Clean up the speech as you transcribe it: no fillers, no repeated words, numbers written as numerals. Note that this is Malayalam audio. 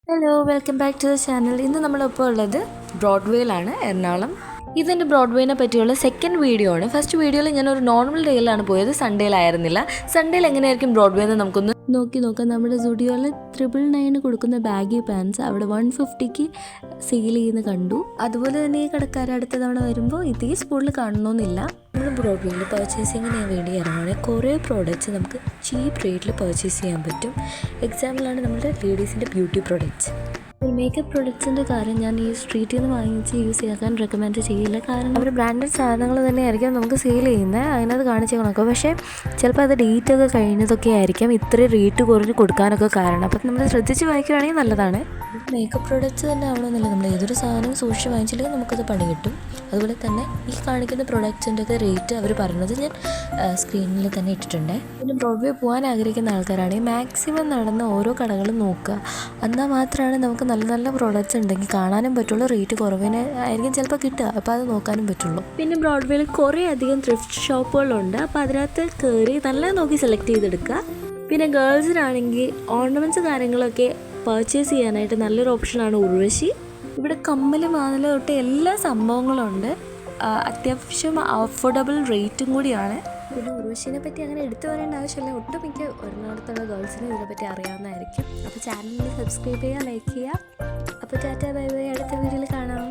Hello, welcome back to the channel. ഇന്ന് നമ്മളിപ്പോൾ ഉള്ളത് ബ്രോഡ്വേയിലാണ്, എറണാകുളം. ഇതെൻ്റെ ബ്രോഡ്വേനെ പറ്റിയുള്ള സെക്കൻഡ് വീഡിയോ ആണ്. ഫസ്റ്റ് വീഡിയോയിൽ ഞാനൊരു നോർമൽ ഡേയിലാണ് പോയത്, സൺഡേയിലായിരുന്നില്ല. സൺഡേയിൽ എങ്ങനെയായിരിക്കും ബ്രോഡ്വേ എന്ന് നമുക്കൊന്ന് നോക്കാം. നമ്മുടെ സ്റ്റുഡിയോയിൽ 999 കൊടുക്കുന്ന ബാഗി പാൻസ് അവിടെ 150ക്ക് സെയിൽ ചെയ്യുന്ന കണ്ടു. അതുപോലെ തന്നെ ഈ കടക്കാർ അടുത്ത തവണ വരുമ്പോൾ ഇതേ സ്പോട്ടിൽ കാണണമെന്നില്ല. നമ്മൾ ബ്രോഡ്വേയിൽ പർച്ചേസിങ്ങിന് വേണ്ടി ഇറങ്ങുകയാണെങ്കിൽ കുറേ പ്രോഡക്റ്റ്സ് നമുക്ക് ചീപ്പ് റേറ്റിൽ പർച്ചേസ് ചെയ്യാൻ പറ്റും. എക്സാമ്പിളാണ് നമ്മുടെ ലേഡീസിൻ്റെ ബ്യൂട്ടി പ്രോഡക്റ്റ്സ്. മേക്കപ്പ് പ്രൊഡക്ട്സിൻ്റെ കാര്യം ഞാൻ ഈ സ്ട്രീറ്റിൽ നിന്ന് വാങ്ങിച്ച് യൂസ് ചെയ്യാൻ റെക്കമെൻഡ് ചെയ്യില്ല. കാരണം അവർ ബ്രാൻഡഡ് സാധനങ്ങൾ തന്നെയായിരിക്കും നമുക്ക് സെയിൽ ചെയ്യുന്നത്, അതിനകത്ത് കാണിച്ചേക്കണമൊക്കെ. പക്ഷേ ചിലപ്പോൾ അത് ഡേറ്റൊക്കെ കഴിഞ്ഞതൊക്കെ ആയിരിക്കും ഇത്രയും റേറ്റ് കുറഞ്ഞ് കൊടുക്കാനൊക്കെ കാരണം. അപ്പം നമ്മൾ ശ്രദ്ധിച്ച് വാങ്ങിക്കുകയാണെങ്കിൽ നല്ലതാണ്. മേക്കപ്പ് പ്രൊഡക്ട്സ് തന്നെ ആവണമെന്നില്ല, നമ്മൾ ഏതൊരു സാധനം സൂക്ഷിച്ച് വാങ്ങിച്ചില്ലെങ്കിൽ നമുക്കത് പണി കിട്ടും. അതുപോലെ തന്നെ ഈ കാണിക്കുന്ന പ്രൊഡക്ട്സിൻ്റെ ഒക്കെ റേറ്റ് അവർ പറയുന്നത് ഞാൻ സ്ക്രീനിൽ തന്നെ ഇട്ടിട്ടുണ്ട്. പിന്നെ ബ്രോഡ്വേ പോകാൻ ആഗ്രഹിക്കുന്ന ആൾക്കാരാണെങ്കിൽ മാക്സിമം നടന്ന് ഓരോ കടകളും നോക്കുക. എന്നാൽ മാത്രമാണ് നമുക്ക് നല്ല നല്ല പ്രോഡക്റ്റ്സ് ഉണ്ടെങ്കിൽ കാണാനും പറ്റുള്ളൂ, റേറ്റ് കുറവിന് ആയിരിക്കും ചിലപ്പോൾ കിട്ടുക, അപ്പോൾ അത് നോക്കാനും പറ്റുള്ളൂ. പിന്നെ ബ്രോഡ്വേയിൽ കുറേ അധികം ത്രിഫ്റ്റ് ഷോപ്പുകളുണ്ട്, അപ്പോൾ അതിനകത്ത് കയറി നല്ല നോക്കി സെലക്ട് ചെയ്തെടുക്കുക. പിന്നെ ഗേൾസിനാണെങ്കിൽ ഓർണമെൻറ്റ്സ് കാര്യങ്ങളൊക്കെ പർച്ചേസ് ചെയ്യാനായിട്ട് നല്ലൊരു ഓപ്ഷനാണ് ഉർവശി. ഇവിടെ കമ്മൽ മാല തൊട്ട് എല്ലാ സംഭവങ്ങളും ഉണ്ട്, അത്യാവശ്യം അഫോർഡബിൾ റേറ്റും കൂടിയാണ്. പിന്നെ ഉർവശിനെ പറ്റി അങ്ങനെ എടുത്തു പറയേണ്ട ആവശ്യമില്ല, ഒട്ടുമിക്ക ഒരിടത്തുള്ള ഗേൾസിനും ഇതിനെപ്പറ്റി അറിയാവുന്നതായിരിക്കും. അപ്പോൾ ചാനലിൽ സബ്സ്ക്രൈബ് ചെയ്യുക, ലൈക്ക് ചെയ്യുക. അപ്പോൾ ടാറ്റാ ബൈ ബൈ, അടുത്ത വീഡിയോയിൽ കാണാം.